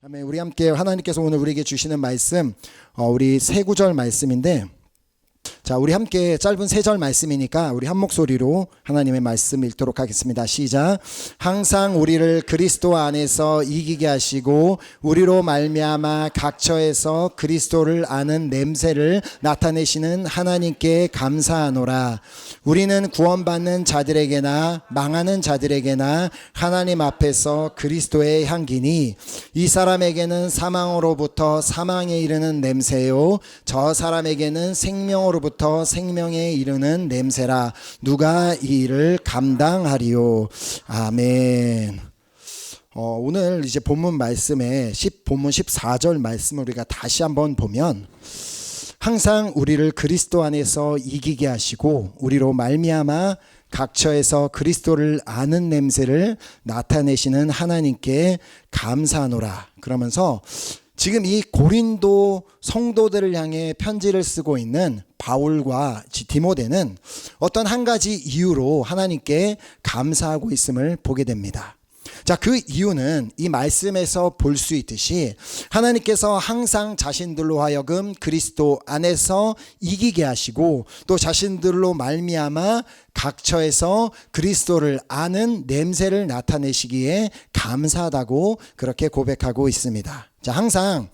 아멘. 우리 함께 하나님께서 오늘 우리에게 주시는 말씀, 우리 세 구절 말씀인데, 자, 우리 함께 짧은 세 절 말씀이니까 우리 한 목소리로 하나님의 말씀 읽도록 하겠습니다. 시작. 항상 우리를 그리스도 안에서 이기게 하시고 우리로 말미암아 각처에서 그리스도를 아는 냄새를 나타내시는 하나님께 감사하노라. 우리는 구원받는 자들에게나 망하는 자들에게나 하나님 앞에서 그리스도의 향기니 이 사람에게는 사망으로부터 사망에 이르는 냄새요 저 사람에게는 생명으로부터 생명에 이르는 냄새라. 누가 이 일을 감당하리요. 아멘. 오늘 이제 본문 말씀에 본문 14절 말씀을 우리가 다시 한번 보면, 항상 우리를 그리스도 안에서 이기게 하시고 우리로 말미암아 각처에서 그리스도를 아는 냄새를 나타내시는 하나님께 감사하노라. 그러면서 지금 이 고린도 성도들을 향해 편지를 쓰고 있는 바울과 디모데는 어떤 한 가지 이유로 하나님께 감사하고 있음을 보게 됩니다. 자, 그 이유는 이 말씀에서 볼 수 있듯이 하나님께서 항상 자신들로 하여금 그리스도 안에서 이기게 하시고 또 자신들로 말미암아 각처에서 그리스도를 아는 냄새를 나타내시기에 감사하다고 그렇게 고백하고 있습니다. 자, 항상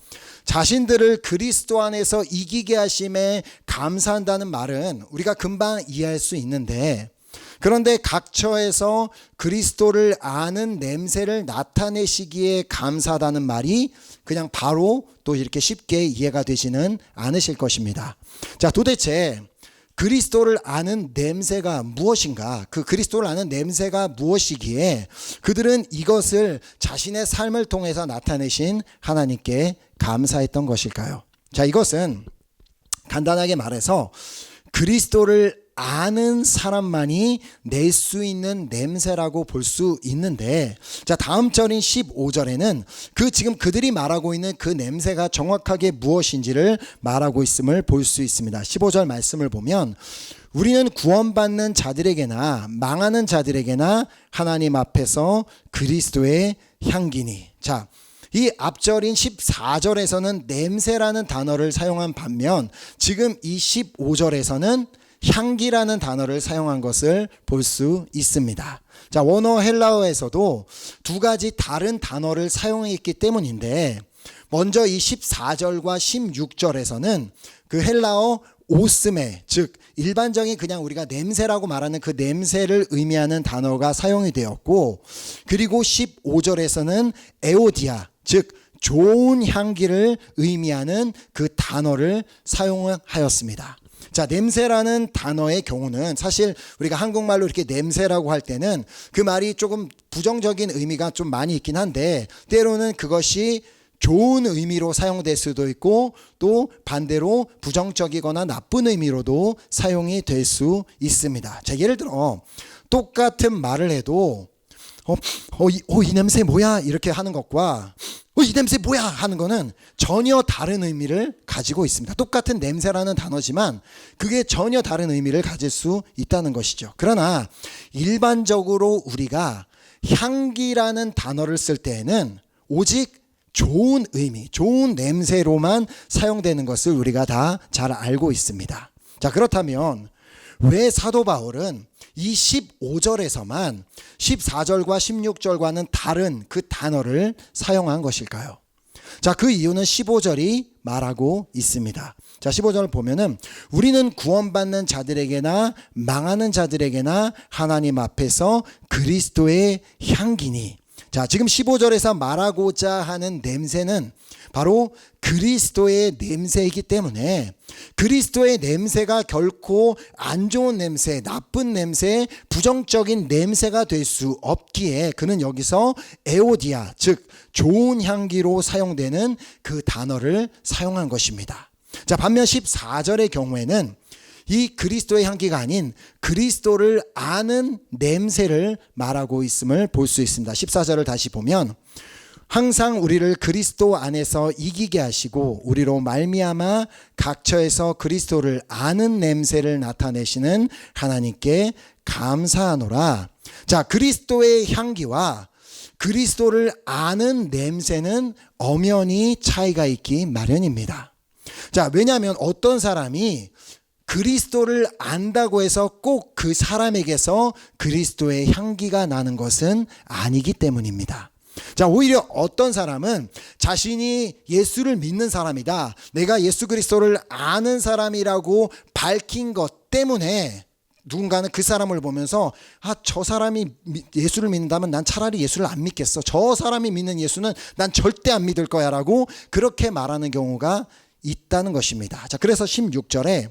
자신들을 그리스도 안에서 이기게 하심에 감사한다는 말은 우리가 금방 이해할 수 있는데, 그런데 각처에서 그리스도를 아는 냄새를 나타내시기에 감사하다는 말이 그냥 바로 또 이렇게 쉽게 이해가 되지는 않으실 것입니다. 자, 도대체 그리스도를 아는 냄새가 무엇인가? 그 그리스도를 아는 냄새가 무엇이기에 그들은 이것을 자신의 삶을 통해서 나타내신 하나님께 감사했던 것일까요? 자, 이것은 간단하게 말해서 그리스도를 아는 사람만이 낼 수 있는 냄새라고 볼 수 있는데, 자, 다음 절인 15절에는 지금 그들이 말하고 있는 그 냄새가 정확하게 무엇인지를 말하고 있음을 볼 수 있습니다. 15절 말씀을 보면, 우리는 구원받는 자들에게나 망하는 자들에게나 하나님 앞에서 그리스도의 향기니. 자, 이 앞절인 14절에서는 냄새라는 단어를 사용한 반면 지금 이 15절에서는 향기라는 단어를 사용한 것을 볼 수 있습니다. 자, 원어 헬라어에서도 두 가지 다른 단어를 사용했기 때문인데, 먼저 이 14절과 16절에서는 그 헬라어 오스메, 즉 일반적인 그냥 우리가 냄새라고 말하는 그 냄새를 의미하는 단어가 사용이 되었고, 그리고 15절에서는 에오디아, 즉 좋은 향기를 의미하는 그 단어를 사용하였습니다. 자, 냄새라는 단어의 경우는 사실 우리가 한국말로 이렇게 냄새라고 할 때는 그 말이 조금 부정적인 의미가 좀 많이 있긴 한데, 때로는 그것이 좋은 의미로 사용될 수도 있고 또 반대로 부정적이거나 나쁜 의미로도 사용이 될 수 있습니다. 자, 예를 들어 똑같은 말을 해도 이 냄새 뭐야? 이렇게 하는 것과 이 냄새 뭐야? 하는 거는 전혀 다른 의미를 가지고 있습니다. 똑같은 냄새라는 단어지만 그게 전혀 다른 의미를 가질 수 있다는 것이죠. 그러나 일반적으로 우리가 향기라는 단어를 쓸 때에는 오직 좋은 의미, 좋은 냄새로만 사용되는 것을 우리가 다 잘 알고 있습니다. 자, 그렇다면 왜 사도 바울은 이 15절에서만 14절과 16절과는 다른 그 단어를 사용한 것일까요? 자, 그 이유는 15절이 말하고 있습니다. 자, 15절을 보면은 우리는 구원받는 자들에게나 망하는 자들에게나 하나님 앞에서 그리스도의 향기니. 자, 지금 15절에서 말하고자 하는 냄새는 바로 그리스도의 냄새이기 때문에 그리스도의 냄새가 결코 안 좋은 냄새, 나쁜 냄새, 부정적인 냄새가 될 수 없기에 그는 여기서 에오디아, 즉 좋은 향기로 사용되는 그 단어를 사용한 것입니다. 자, 반면 14절의 경우에는 이 그리스도의 향기가 아닌 그리스도를 아는 냄새를 말하고 있음을 볼 수 있습니다. 14절을 다시 보면, 항상 우리를 그리스도 안에서 이기게 하시고 우리로 말미암아 각처에서 그리스도를 아는 냄새를 나타내시는 하나님께 감사하노라. 자, 그리스도의 향기와 그리스도를 아는 냄새는 엄연히 차이가 있기 마련입니다. 자, 왜냐하면 어떤 사람이 그리스도를 안다고 해서 꼭 그 사람에게서 그리스도의 향기가 나는 것은 아니기 때문입니다. 자, 오히려 어떤 사람은 자신이 예수를 믿는 사람이다, 내가 예수 그리스도를 아는 사람이라고 밝힌 것 때문에 누군가는 그 사람을 보면서 저 사람이 예수를 믿는다면 난 차라리 예수를 안 믿겠어, 저 사람이 믿는 예수는 난 절대 안 믿을 거야 라고 그렇게 말하는 경우가 있다는 것입니다. 자, 그래서 16절에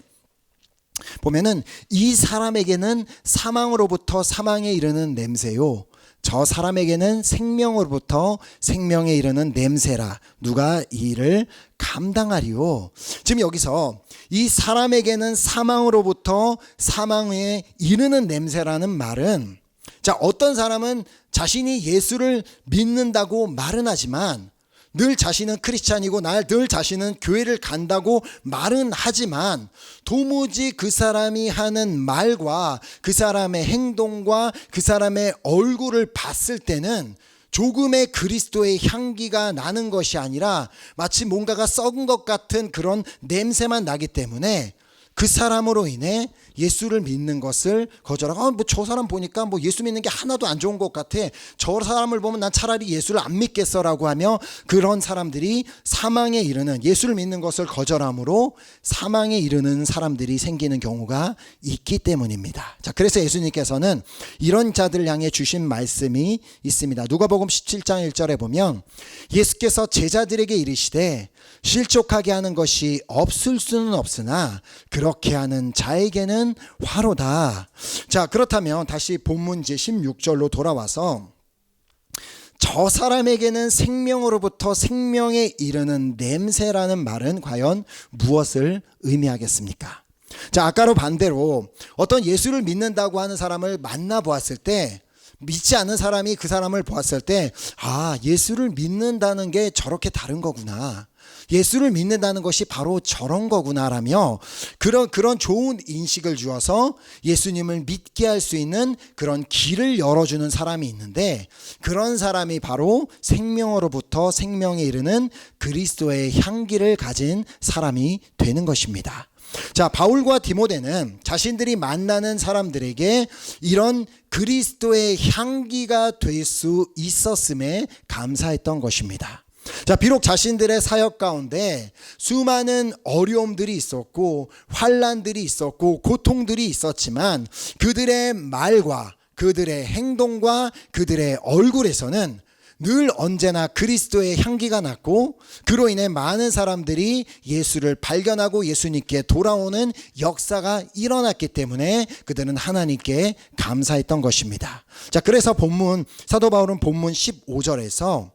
보면은 이 사람에게는 사망으로부터 사망에 이르는 냄새요, 저 사람에게는 생명으로부터 생명에 이르는 냄새라, 누가 이 일을 감당하리요. 지금 여기서 이 사람에게는 사망으로부터 사망에 이르는 냄새라는 말은, 자, 어떤 사람은 자신이 예수를 믿는다고 말은 하지만, 늘 자신은 크리스찬이고 늘 자신은 교회를 간다고 말은 하지만, 도무지 그 사람이 하는 말과 그 사람의 행동과 그 사람의 얼굴을 봤을 때는 조금의 그리스도의 향기가 나는 것이 아니라 마치 뭔가가 썩은 것 같은 그런 냄새만 나기 때문에 그 사람으로 인해 예수를 믿는 것을 거절하고, 저 사람 보니까 예수 믿는 게 하나도 안 좋은 것 같아, 저 사람을 보면 난 차라리 예수를 안 믿겠어라고 하며 그런 사람들이 사망에 이르는, 예수를 믿는 것을 거절함으로 사망에 이르는 사람들이 생기는 경우가 있기 때문입니다. 자, 그래서 예수님께서는 이런 자들을 향해 주신 말씀이 있습니다. 누가복음 17장 1절에 보면 예수께서 제자들에게 이르시되 실족하게 하는 것이 없을 수는 없으나 그렇게 하는 자에게는 화로다. 자, 그렇다면 다시 본문 제 16절로 돌아와서 저 사람에게는 생명으로부터 생명에 이르는 냄새라는 말은 과연 무엇을 의미하겠습니까? 자, 아까로 반대로 어떤 예수를 믿는다고 하는 사람을 만나보았을 때, 믿지 않는 사람이 그 사람을 보았을 때, 예수를 믿는다는 게 저렇게 다른 거구나, 예수를 믿는다는 것이 바로 저런 거구나라며 그런 좋은 인식을 주어서 예수님을 믿게 할 수 있는 그런 길을 열어주는 사람이 있는데, 그런 사람이 바로 생명으로부터 생명에 이르는 그리스도의 향기를 가진 사람이 되는 것입니다. 자, 바울과 디모데는 자신들이 만나는 사람들에게 이런 그리스도의 향기가 될 수 있었음에 감사했던 것입니다. 자, 비록 자신들의 사역 가운데 수많은 어려움들이 있었고 환난들이 있었고 고통들이 있었지만 그들의 말과 그들의 행동과 그들의 얼굴에서는 늘 언제나 그리스도의 향기가 났고, 그로 인해 많은 사람들이 예수를 발견하고 예수님께 돌아오는 역사가 일어났기 때문에 그들은 하나님께 감사했던 것입니다. 자, 그래서 사도 바울은 본문 15절에서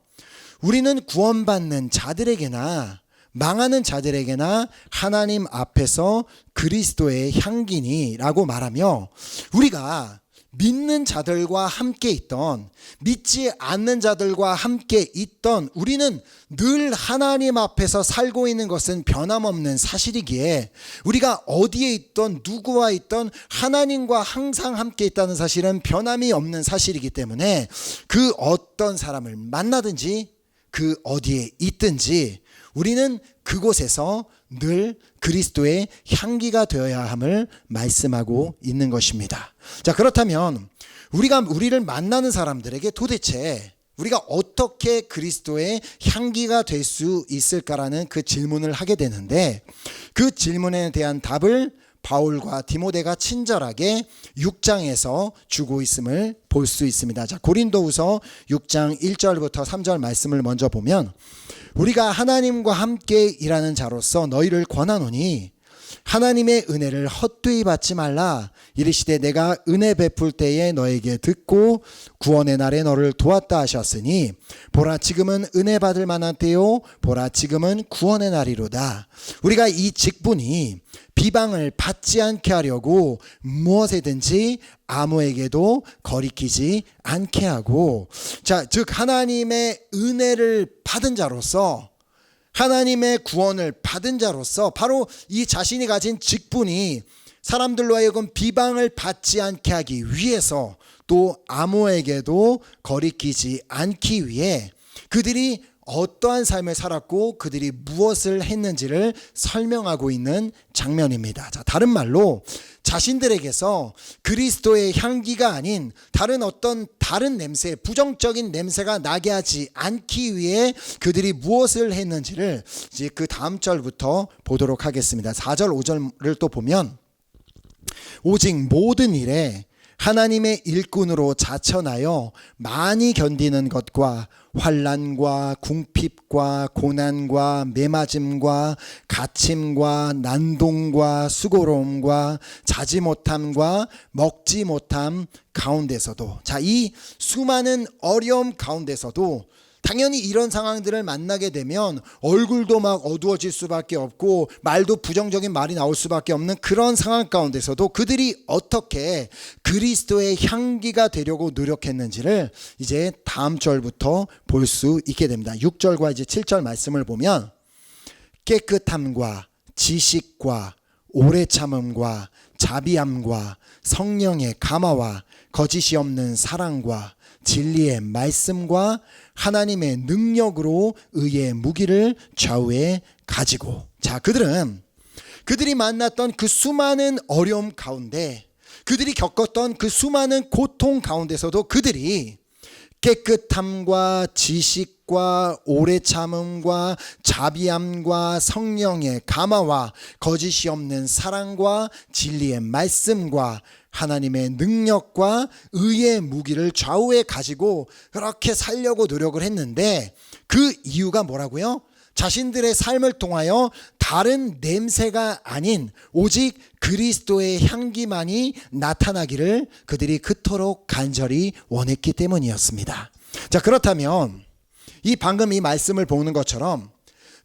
우리는 구원받는 자들에게나 망하는 자들에게나 하나님 앞에서 그리스도의 향기니 라고 말하며, 우리가 믿는 자들과 함께 있던, 믿지 않는 자들과 함께 있던 우리는 늘 하나님 앞에서 살고 있는 것은 변함없는 사실이기에, 우리가 어디에 있던 누구와 있던 하나님과 항상 함께 있다는 사실은 변함이 없는 사실이기 때문에 그 어떤 사람을 만나든지 그 어디에 있든지 우리는 그곳에서 늘 그리스도의 향기가 되어야 함을 말씀하고 있는 것입니다. 자, 그렇다면 우리를 만나는 사람들에게 도대체 우리가 어떻게 그리스도의 향기가 될 수 있을까라는 그 질문을 하게 되는데, 그 질문에 대한 답을 바울과 디모데가 친절하게 6장에서 주고 있음을 볼 수 있습니다. 자, 고린도후서 6장 1절부터 3절 말씀을 먼저 보면, 우리가 하나님과 함께 일하는 자로서 너희를 권하노니 하나님의 은혜를 헛되이 받지 말라. 이르시되 내가 은혜 베풀 때에 너에게 듣고 구원의 날에 너를 도왔다 하셨으니, 보라 지금은 은혜 받을 만한 때요, 보라 지금은 구원의 날이로다. 우리가 이 직분이 비방을 받지 않게 하려고 무엇에든지 아무에게도 거리끼지 않게 하고, 자, 즉 하나님의 은혜를 받은 자로서, 하나님의 구원을 받은 자로서 바로 이 자신이 가진 직분이 사람들로 하여금 비방을 받지 않게 하기 위해서, 또 아무에게도 거리끼지 않기 위해 그들이 어떠한 삶을 살았고 그들이 무엇을 했는지를 설명하고 있는 장면입니다. 자, 다른 말로 자신들에게서 그리스도의 향기가 아닌 다른 냄새, 부정적인 냄새가 나게 하지 않기 위해 그들이 무엇을 했는지를 이제 그 다음 절부터 보도록 하겠습니다. 4절, 5절을 또 보면 오직 모든 일에 하나님의 일꾼으로 자천하여 많이 견디는 것과 환난과 궁핍과 고난과 매맞음과 갇힘과 난동과 수고로움과 자지 못함과 먹지 못함 가운데서도, 자, 이 수많은 어려움 가운데서도 당연히 이런 상황들을 만나게 되면 얼굴도 막 어두워질 수밖에 없고 말도 부정적인 말이 나올 수밖에 없는 그런 상황 가운데서도 그들이 어떻게 그리스도의 향기가 되려고 노력했는지를 이제 다음 절부터 볼 수 있게 됩니다. 6절과 이제 7절 말씀을 보면 깨끗함과 지식과 오래 참음과 자비함과 성령의 감화와 거짓이 없는 사랑과 진리의 말씀과 하나님의 능력으로 의의 무기를 좌우에 가지고, 자, 그들이 만났던 그 수많은 어려움 가운데, 그들이 겪었던 그 수많은 고통 가운데서도 그들이 깨끗함과 지식과 오래 참음과 자비함과 성령의 감화와 거짓이 없는 사랑과 진리의 말씀과 하나님의 능력과 의의 무기를 좌우에 가지고 그렇게 살려고 노력을 했는데, 그 이유가 뭐라고요? 자신들의 삶을 통하여 다른 냄새가 아닌 오직 그리스도의 향기만이 나타나기를 그들이 그토록 간절히 원했기 때문이었습니다. 자, 그렇다면 방금 이 말씀을 보는 것처럼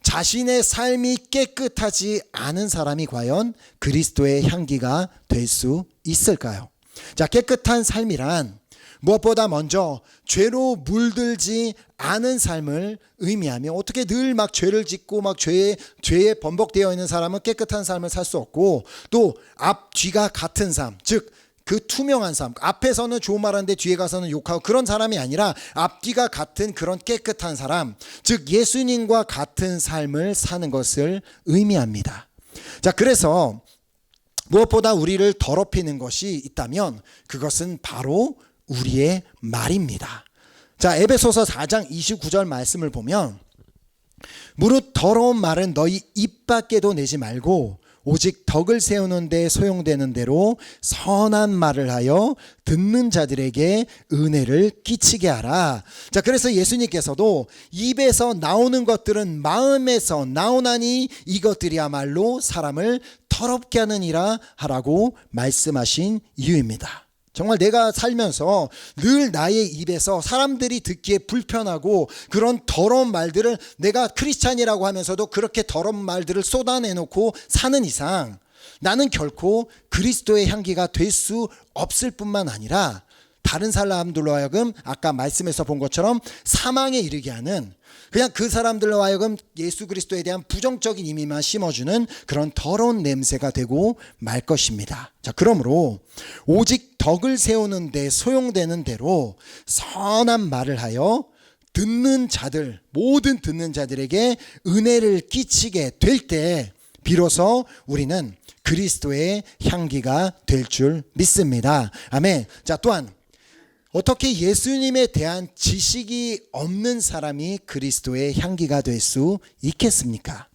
자신의 삶이 깨끗하지 않은 사람이 과연 그리스도의 향기가 될 수 있을까요? 자, 깨끗한 삶이란 무엇보다 먼저 죄로 물들지 않은 삶을 의미하며, 어떻게 늘 막 죄를 짓고 막 죄에 번복되어 있는 사람은 깨끗한 삶을 살 수 없고, 또 앞뒤가 같은 삶, 즉 그 투명한 삶, 앞에서는 좋은 말 하는데 뒤에 가서는 욕하고 그런 사람이 아니라 앞뒤가 같은 그런 깨끗한 사람, 즉 예수님과 같은 삶을 사는 것을 의미합니다. 자, 그래서 무엇보다 우리를 더럽히는 것이 있다면 그것은 바로 우리의 말입니다. 자, 에베소서 4장 29절 말씀을 보면 무릇 더러운 말은 너희 입 밖에도 내지 말고 오직 덕을 세우는 데 소용되는 대로 선한 말을 하여 듣는 자들에게 은혜를 끼치게 하라. 자, 그래서 예수님께서도 입에서 나오는 것들은 마음에서 나오나니 이것들이야말로 사람을 더럽게 하느니라 하라고 말씀하신 이유입니다. 정말 내가 살면서 늘 나의 입에서 사람들이 듣기에 불편하고 그런 더러운 말들을, 내가 크리스찬이라고 하면서도 그렇게 더러운 말들을 쏟아내놓고 사는 이상 나는 결코 그리스도의 향기가 될 수 없을 뿐만 아니라 다른 사람들로 하여금 아까 말씀에서 본 것처럼 사망에 이르게 하는, 그냥 그 사람들로 하여금 예수 그리스도에 대한 부정적인 의미만 심어주는 그런 더러운 냄새가 되고 말 것입니다. 자, 그러므로 오직 덕을 세우는 데 소용되는 대로 선한 말을 하여 듣는 자들, 모든 듣는 자들에게 은혜를 끼치게 될 때 비로소 우리는 그리스도의 향기가 될 줄 믿습니다. 아멘. 자, 또한 어떻게 예수님에 대한 지식이 없는 사람이 그리스도의 향기가 될 수 있겠습니까?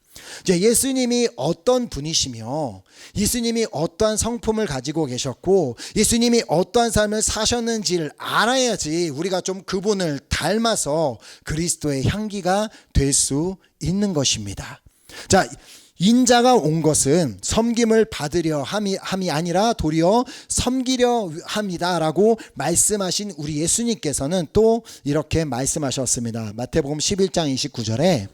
이제 예수님이 어떤 분이시며 예수님이 어떠한 성품을 가지고 계셨고 예수님이 어떠한 삶을 사셨는지를 알아야지 우리가 좀 그분을 닮아서 그리스도의 향기가 될 수 있는 것입니다. 자, 인자가 온 것은 섬김을 받으려 함이 아니라 도리어 섬기려 함이다라고 말씀하신 우리 예수님께서는 또 이렇게 말씀하셨습니다. 마태복음 11장 29절에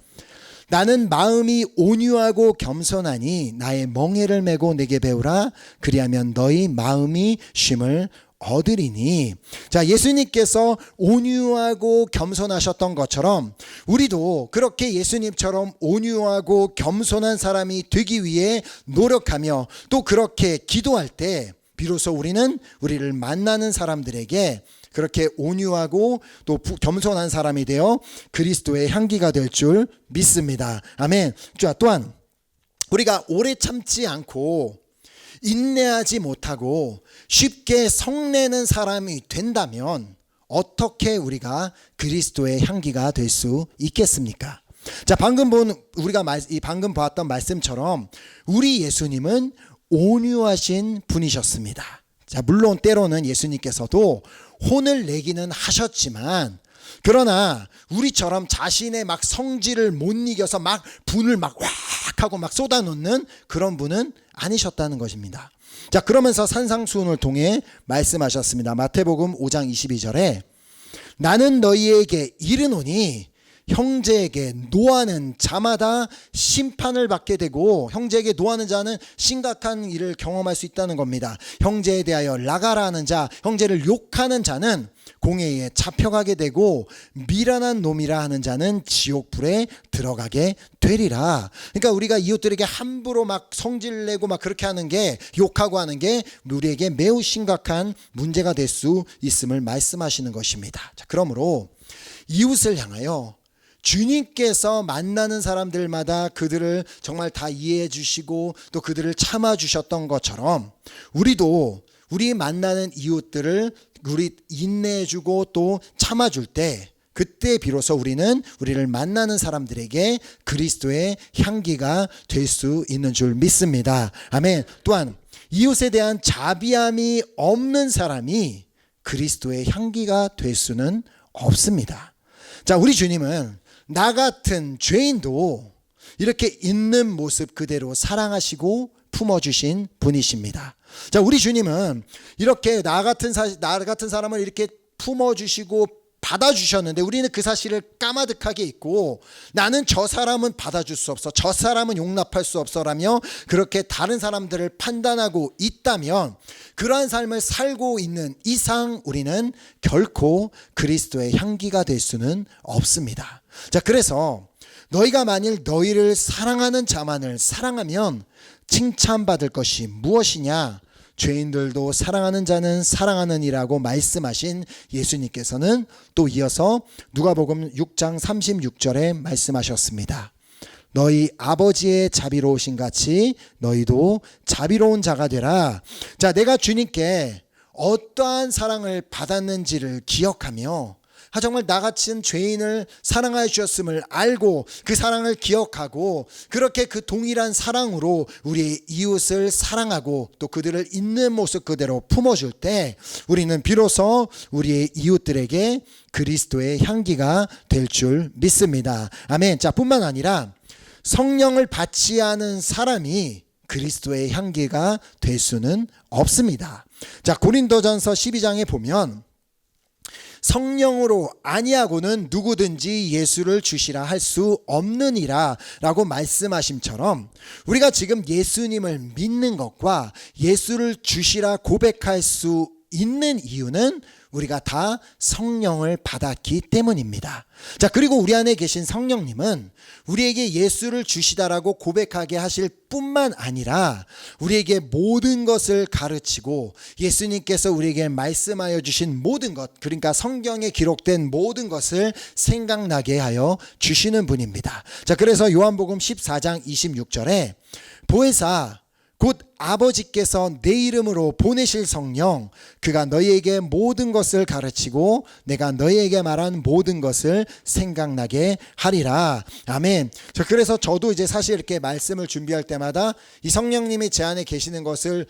나는 마음이 온유하고 겸손하니 나의 멍에를 메고 내게 배우라. 그리하면 너희 마음이 쉼을 얻으리니. 자, 예수님께서 온유하고 겸손하셨던 것처럼 우리도 그렇게 예수님처럼 온유하고 겸손한 사람이 되기 위해 노력하며 또 그렇게 기도할 때 비로소 우리는 우리를 만나는 사람들에게 그렇게 온유하고 또 겸손한 사람이 되어 그리스도의 향기가 될 줄 믿습니다. 아멘. 자, 또한 우리가 오래 참지 않고 인내하지 못하고 쉽게 성내는 사람이 된다면 어떻게 우리가 그리스도의 향기가 될 수 있겠습니까? 자, 방금 봤던 말씀처럼 우리 예수님은 온유하신 분이셨습니다. 자, 물론 때로는 예수님께서도 혼을 내기는 하셨지만, 그러나 우리처럼 자신의 막 성질을 못 이겨서 막 분을 막 확 하고 막 쏟아놓는 그런 분은 아니셨다는 것입니다. 자, 그러면서 산상수훈을 통해 말씀하셨습니다. 마태복음 5장 22절에 나는 너희에게 이르노니 형제에게 노하는 자마다 심판을 받게 되고, 형제에게 노하는 자는 심각한 일을 경험할 수 있다는 겁니다. 형제에 대하여 나가라 하는 자, 형제를 욕하는 자는 공회에 잡혀가게 되고, 미련한 놈이라 하는 자는 지옥불에 들어가게 되리라. 그러니까 우리가 이웃들에게 함부로 막 성질내고 막 그렇게 하는 게, 욕하고 하는 게 우리에게 매우 심각한 문제가 될 수 있음을 말씀하시는 것입니다. 자, 그러므로 이웃을 향하여 주님께서 만나는 사람들마다 그들을 정말 다 이해해 주시고 또 그들을 참아 주셨던 것처럼, 우리도 우리 만나는 이웃들을 우리 인내해 주고 또 참아 줄 때, 그때 비로소 우리는 우리를 만나는 사람들에게 그리스도의 향기가 될 수 있는 줄 믿습니다. 아멘. 또한 이웃에 대한 자비함이 없는 사람이 그리스도의 향기가 될 수는 없습니다. 자, 우리 주님은 나 같은 죄인도 이렇게 있는 모습 그대로 사랑하시고 품어주신 분이십니다. 자, 우리 주님은 이렇게 나 같은 사람을 이렇게 품어주시고 받아주셨는데, 우리는 그 사실을 까마득하게 잊고 나는 저 사람은 받아줄 수 없어, 저 사람은 용납할 수 없어라며 그렇게 다른 사람들을 판단하고 있다면, 그러한 삶을 살고 있는 이상 우리는 결코 그리스도의 향기가 될 수는 없습니다. 자, 그래서 너희가 만일 너희를 사랑하는 자만을 사랑하면 칭찬받을 것이 무엇이냐? 죄인들도 사랑하는 자는 사랑하느니라고 말씀하신 예수님께서는 또 이어서 누가복음 6장 36절에 말씀하셨습니다. 너희 아버지의 자비로우신 같이 너희도 자비로운 자가 되라. 자, 내가 주님께 어떠한 사랑을 받았는지를 기억하며, 정말 나 같은 죄인을 사랑하여 주셨음을 알고 그 사랑을 기억하고, 그렇게 그 동일한 사랑으로 우리의 이웃을 사랑하고 또 그들을 있는 모습 그대로 품어줄 때, 우리는 비로소 우리의 이웃들에게 그리스도의 향기가 될 줄 믿습니다. 아멘. 자, 뿐만 아니라 성령을 받지 않은 사람이 그리스도의 향기가 될 수는 없습니다. 자, 고린도전서 12장에 보면 성령으로 아니하고는 누구든지 예수를 주시라 할 수 없느니라 라고 말씀하심처럼, 우리가 지금 예수님을 믿는 것과 예수를 주시라 고백할 수 있는 이유는 우리가 다 성령을 받았기 때문입니다. 자, 그리고 우리 안에 계신 성령님은 우리에게 예수를 주시다라고 고백하게 하실 뿐만 아니라 우리에게 모든 것을 가르치고, 예수님께서 우리에게 말씀하여 주신 모든 것, 그러니까 성경에 기록된 모든 것을 생각나게 하여 주시는 분입니다. 자, 그래서 요한복음 14장 26절에 보혜사 곧 아버지께서 내 이름으로 보내실 성령, 그가 너희에게 모든 것을 가르치고 내가 너희에게 말한 모든 것을 생각나게 하리라. 아멘. 자, 그래서 저도 이제 사실 이렇게 말씀을 준비할 때마다 이 성령님이 제 안에 계시는 것을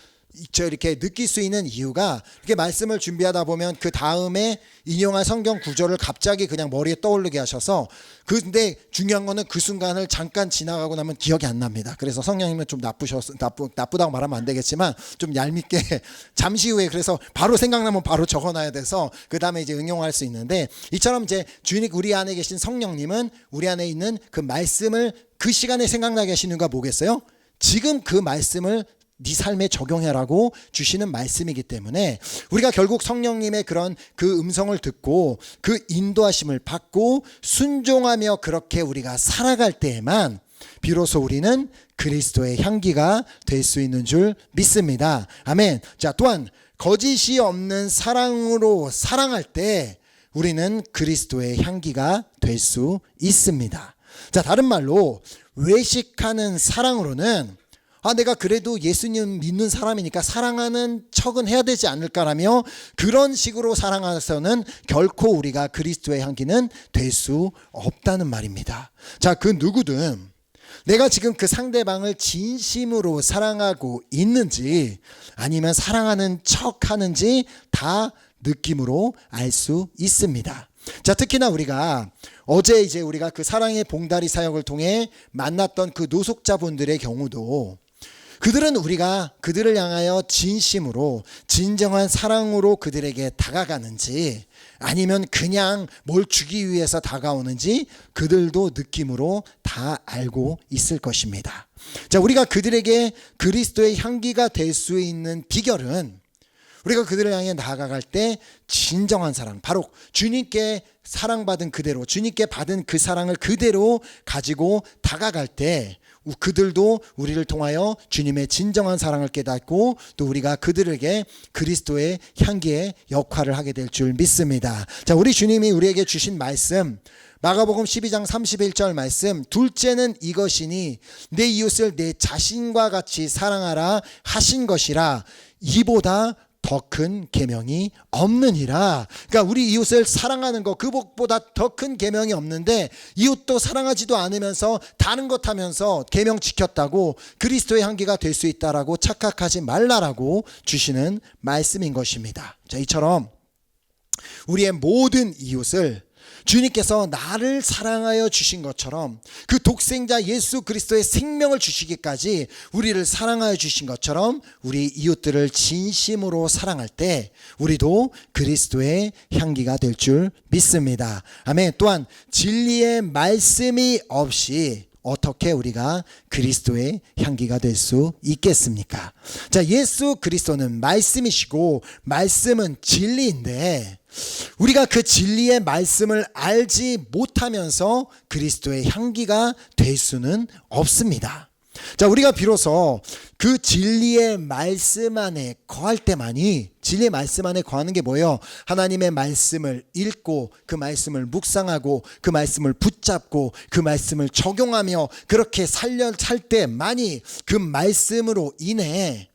이렇게 느낄 수 있는 이유가, 이렇게 말씀을 준비하다 보면 그 다음에 인용할 성경 구절을 갑자기 그냥 머리에 떠오르게 하셔서, 근데 중요한 거는 그 순간을 잠깐 지나가고 나면 기억이 안 납니다. 그래서 성령님은 좀 나쁘다고 말하면 안 되겠지만 좀 얄밉게 잠시 후에, 그래서 바로 생각나면 바로 적어놔야 돼서 그 다음에 이제 응용할 수 있는데, 이처럼 이제 주님, 우리 안에 계신 성령님은 우리 안에 있는 그 말씀을 그 시간에 생각나게 하시는 거 뭐겠어요? 지금 그 말씀을 네 삶에 적용해라고 주시는 말씀이기 때문에, 우리가 결국 성령님의 그런 그 음성을 듣고 그 인도하심을 받고 순종하며 그렇게 우리가 살아갈 때에만 비로소 우리는 그리스도의 향기가 될 수 있는 줄 믿습니다. 아멘. 자, 또한 거짓이 없는 사랑으로 사랑할 때 우리는 그리스도의 향기가 될 수 있습니다. 자, 다른 말로 외식하는 사랑으로는 내가 그래도 예수님 믿는 사람이니까 사랑하는 척은 해야 되지 않을까라며 그런 식으로 사랑해서는 결코 우리가 그리스도의 향기는 될 수 없다는 말입니다. 자, 그 누구든 내가 지금 그 상대방을 진심으로 사랑하고 있는지 아니면 사랑하는 척 하는지 다 느낌으로 알 수 있습니다. 자, 특히나 우리가 어제 이제 우리가 그 사랑의 봉다리 사역을 통해 만났던 그 노숙자분들의 경우도 그들은 우리가 그들을 향하여 진심으로 진정한 사랑으로 그들에게 다가가는지 아니면 그냥 뭘 주기 위해서 다가오는지 그들도 느낌으로 다 알고 있을 것입니다. 자, 우리가 그들에게 그리스도의 향기가 될 수 있는 비결은 우리가 그들을 향해 나아갈 때 진정한 사랑, 바로 주님께 사랑받은 그대로, 주님께 받은 그 사랑을 그대로 가지고 다가갈 때 그들도 우리를 통하여 주님의 진정한 사랑을 깨닫고 또 우리가 그들에게 그리스도의 향기의 역할을 하게 될 줄 믿습니다. 자, 우리 주님이 우리에게 주신 말씀, 마가복음 12장 31절 말씀, 둘째는 이것이니 내 이웃을 내 자신과 같이 사랑하라 하신 것이라 이보다 더 큰 계명이 없느니라. 그러니까 우리 이웃을 사랑하는 것, 그것보다 더 큰 계명이 없는데 이웃도 사랑하지도 않으면서 다른 것 하면서 계명 지켰다고 그리스도의 향기가 될 수 있다라고 착각하지 말라라고 주시는 말씀인 것입니다. 자, 이처럼 우리의 모든 이웃을 주님께서 나를 사랑하여 주신 것처럼 그 독생자 예수 그리스도의 생명을 주시기까지 우리를 사랑하여 주신 것처럼 우리 이웃들을 진심으로 사랑할 때 우리도 그리스도의 향기가 될 줄 믿습니다. 아멘. 또한 진리의 말씀이 없이 어떻게 우리가 그리스도의 향기가 될 수 있겠습니까? 자, 예수 그리스도는 말씀이시고 말씀은 진리인데 우리가 그 진리의 말씀을 알지 못하면서 그리스도의 향기가 될 수는 없습니다. 자, 우리가 비로소 그 진리의 말씀 안에 거할 때만이, 진리의 말씀 안에 거하는 게 뭐예요? 하나님의 말씀을 읽고 그 말씀을 묵상하고 그 말씀을 붙잡고 그 말씀을 적용하며 그렇게 살 때만이 그 말씀으로 인해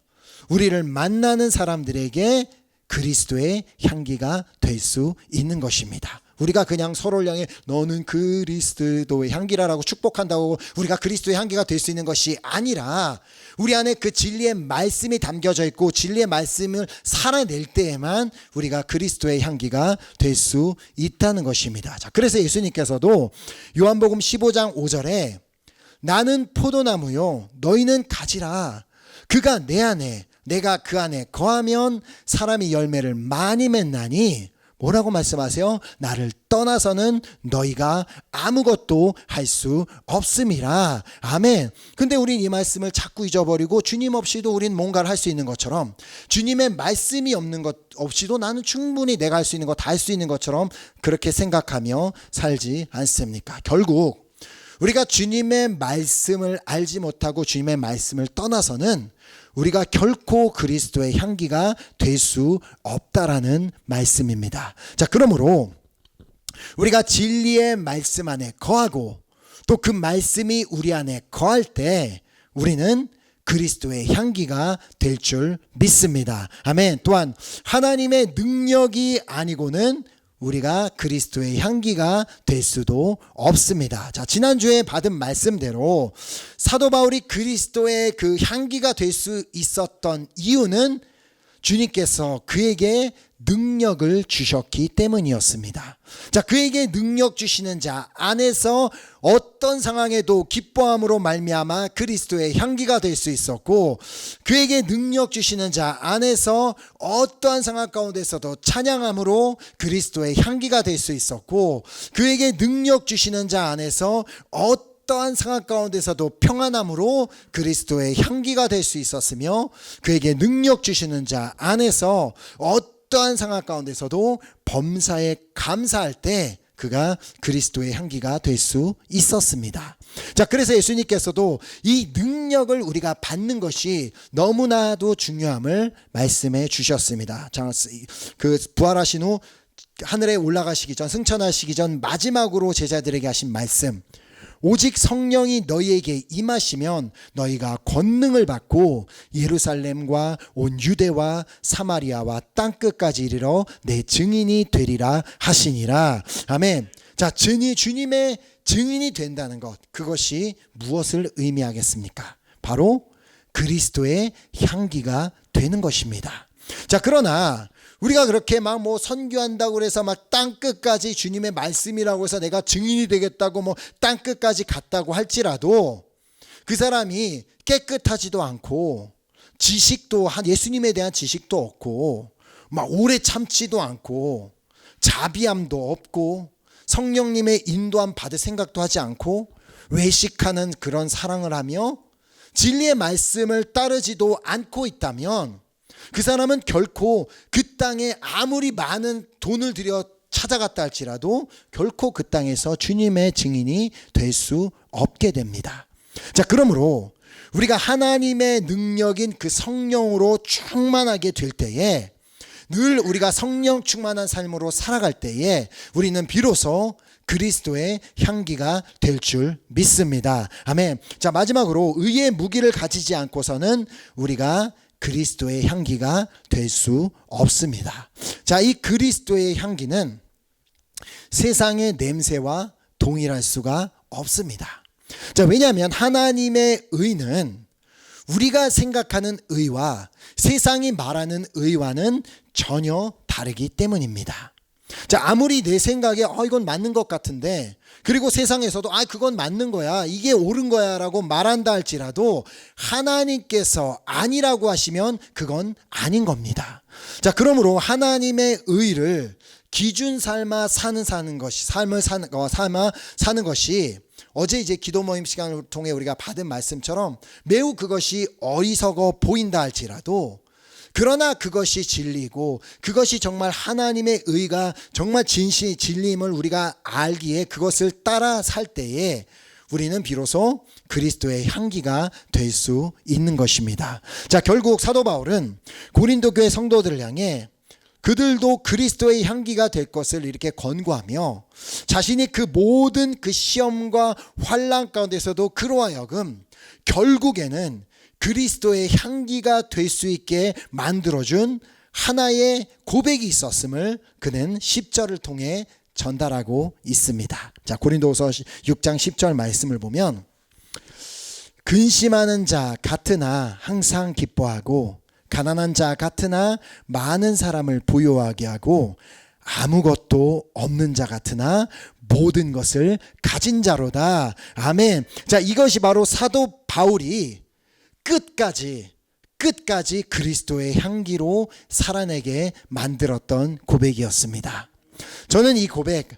우리를 만나는 사람들에게 그리스도의 향기가 될 수 있는 것입니다. 우리가 그냥 서로를 향해 너는 그리스도의 향기라라고 축복한다고 우리가 그리스도의 향기가 될 수 있는 것이 아니라 우리 안에 그 진리의 말씀이 담겨져 있고 진리의 말씀을 살아낼 때에만 우리가 그리스도의 향기가 될 수 있다는 것입니다. 자, 그래서 예수님께서도 요한복음 15장 5절에 나는 포도나무요 너희는 가지라 그가 내 안에 내가 그 안에 거하면 사람이 열매를 많이 맺나니 뭐라고 말씀하세요? 나를 떠나서는 너희가 아무것도 할 수 없음이라. 아멘. 근데 우린 이 말씀을 자꾸 잊어버리고 주님 없이도 우린 뭔가를 할 수 있는 것처럼 주님의 말씀이 없는 것 없이도 나는 충분히 내가 할 수 있는 거 다 할 수 있는 것처럼 그렇게 생각하며 살지 않습니까? 결국 우리가 주님의 말씀을 알지 못하고 주님의 말씀을 떠나서는 우리가 결코 그리스도의 향기가 될 수 없다라는 말씀입니다. 자, 그러므로 우리가 진리의 말씀 안에 거하고 또 그 말씀이 우리 안에 거할 때 우리는 그리스도의 향기가 될 줄 믿습니다. 아멘. 또한 하나님의 능력이 아니고는 우리가 그리스도의 향기가 될 수도 없습니다. 자, 지난주에 받은 말씀대로 사도 바울이 그리스도의 그 향기가 될 수 있었던 이유는 주님께서 그에게 능력을 주셨기 때문이었습니다. 자, 그에게 능력 주시는 자 안에서 어떤 상황에도 기뻐함으로 말미암아 그리스도의 향기가 될 수 있었고 그에게 능력 주시는 자 안에서 어떠한 상황 가운데서도 찬양함으로 그리스도의 향기가 될 수 있었고 그에게 능력 주시는 자 안에서 어떠한 상황 가운데서도 평안함으로 그리스도의 향기가 될 수 있었으며 그에게 능력 주시는 자 안에서 어떠한 상황 가운데서도 범사에 감사할 때 그가 그리스도의 향기가 될 수 있었습니다. 자, 그래서 예수님께서도 이 능력을 우리가 받는 것이 너무나도 중요함을 말씀해 주셨습니다. 자, 그 부활하신 후 하늘에 올라가시기 전, 승천하시기 전 마지막으로 제자들에게 하신 말씀, 오직 성령이 너희에게 임하시면 너희가 권능을 받고 예루살렘과 온 유대와 사마리아와 땅끝까지 이르러 내 증인이 되리라 하시니라. 아멘. 자, 주님의 증인이 된다는 것, 그것이 무엇을 의미하겠습니까? 바로 그리스도의 향기가 되는 것입니다. 자, 그러나 우리가 그렇게 막 뭐 선교한다고 해서 막 땅끝까지 주님의 말씀이라고 해서 내가 증인이 되겠다고 뭐 땅끝까지 갔다고 할지라도 그 사람이 깨끗하지도 않고 지식도 예수님에 대한 지식도 없고 막 오래 참지도 않고 자비함도 없고 성령님의 인도함 받을 생각도 하지 않고 외식하는 그런 사랑을 하며 진리의 말씀을 따르지도 않고 있다면 그 사람은 결코 그 땅에 아무리 많은 돈을 들여 찾아갔다 할지라도 결코 그 땅에서 주님의 증인이 될 수 없게 됩니다. 자, 그러므로 우리가 하나님의 능력인 그 성령으로 충만하게 될 때에, 늘 우리가 성령 충만한 삶으로 살아갈 때에 우리는 비로소 그리스도의 향기가 될 줄 믿습니다. 아멘. 자, 마지막으로 의의 무기를 가지지 않고서는 우리가 그리스도의 향기가 될 수 없습니다. 자, 이 그리스도의 향기는 세상의 냄새와 동일할 수가 없습니다. 자, 왜냐하면 하나님의 의는 우리가 생각하는 의와 세상이 말하는 의와는 전혀 다르기 때문입니다. 자, 아무리 내 생각에 이건 맞는 것 같은데, 그리고 세상에서도 그건 맞는 거야, 이게 옳은 거야 라고 말한다 할지라도 하나님께서 아니라고 하시면 그건 아닌 겁니다. 자, 그러므로 하나님의 의를 기준 삶아 사는 것이, 삶을 사는 것이 어제 이제 기도 모임 시간을 통해 우리가 받은 말씀처럼 매우 그것이 어리석어 보인다 할지라도, 그러나 그것이 진리고 그것이 정말 하나님의 의가 정말 진리임을 우리가 알기에 그것을 따라 살 때에 우리는 비로소 그리스도의 향기가 될 수 있는 것입니다. 자, 결국 사도 바울은 고린도 교회 성도들을 향해 그들도 그리스도의 향기가 될 것을 이렇게 권고하며, 자신이 그 모든 그 시험과 환난 가운데서도 그로 하여금 결국에는 그리스도의 향기가 될 수 있게 만들어준 하나의 고백이 있었음을 그는 10절을 통해 전달하고 있습니다. 자, 고린도후서 6장 10절 말씀을 보면, 근심하는 자 같으나 항상 기뻐하고 가난한 자 같으나 많은 사람을 부유하게 하고 아무것도 없는 자 같으나 모든 것을 가진 자로다. 아멘. 자, 이것이 바로 사도 바울이 끝까지 그리스도의 향기로 살아내게 만들었던 고백이었습니다. 저는 이 고백,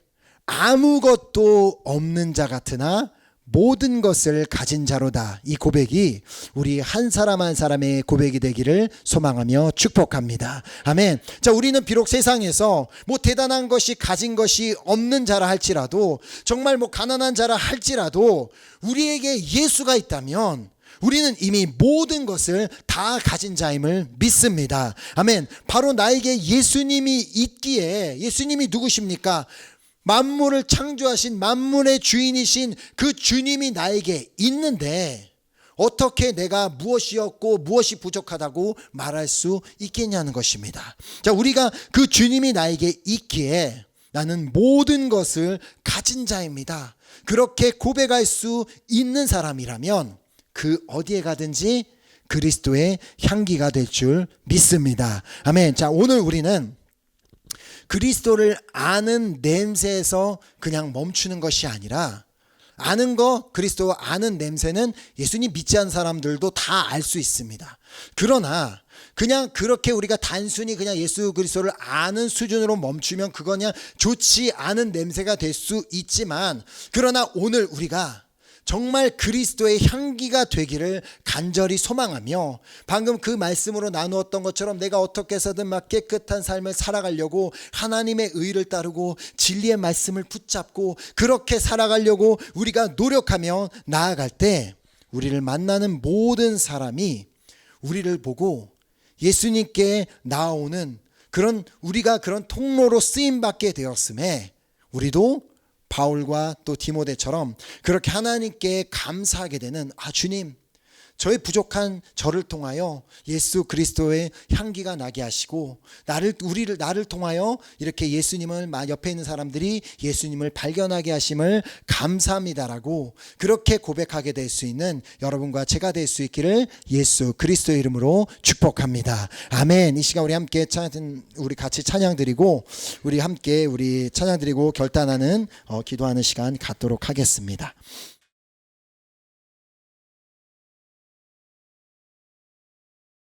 아무것도 없는 자 같으나 모든 것을 가진 자로다, 이 고백이 우리 한 사람 한 사람의 고백이 되기를 소망하며 축복합니다. 아멘. 자, 우리는 비록 세상에서 뭐 대단한 것이 가진 것이 없는 자라 할지라도, 정말 뭐 가난한 자라 할지라도 우리에게 예수가 있다면 우리는 이미 모든 것을 다 가진 자임을 믿습니다. 아멘. 바로 나에게 예수님이 있기에, 예수님이 누구십니까? 만물을 창조하신 만물의 주인이신 그 주님이 나에게 있는데 어떻게 내가 무엇이 없고 무엇이 부족하다고 말할 수 있겠냐는 것입니다. 자, 우리가 그 주님이 나에게 있기에 나는 모든 것을 가진 자입니다. 그렇게 고백할 수 있는 사람이라면 그 어디에 가든지 그리스도의 향기가 될 줄 믿습니다. 아멘. 자, 오늘 우리는 그리스도를 아는 냄새에서 그냥 멈추는 것이 아니라, 아는 거, 그리스도 아는 냄새는 예수님 믿지 않는 사람들도 다 알 수 있습니다. 그러나 그냥 그렇게 우리가 단순히 그냥 예수 그리스도를 아는 수준으로 멈추면 그거 그냥 좋지 않은 냄새가 될 수 있지만, 그러나 오늘 우리가 정말 그리스도의 향기가 되기를 간절히 소망하며, 방금 그 말씀으로 나누었던 것처럼 내가 어떻게 해서든 막 깨끗한 삶을 살아가려고 하나님의 의를 따르고 진리의 말씀을 붙잡고 그렇게 살아가려고 우리가 노력하며 나아갈 때, 우리를 만나는 모든 사람이 우리를 보고 예수님께 나아오는 그런, 우리가 그런 통로로 쓰임받게 되었음에, 우리도 바울과 또 디모데처럼 그렇게 하나님께 감사하게 되는, 주님, 저의 부족한 저를 통하여 예수 그리스도의 향기가 나게 하시고 나를 통하여 이렇게 예수님을, 옆에 있는 사람들이 예수님을 발견하게 하심을 감사합니다라고 그렇게 고백하게 될 수 있는 여러분과 제가 될 수 있기를 예수 그리스도의 이름으로 축복합니다. 아멘. 이 시간 우리 함께 우리 같이 찬양 드리고 우리 함께 찬양 드리고 결단하는 기도하는 시간 갖도록 하겠습니다.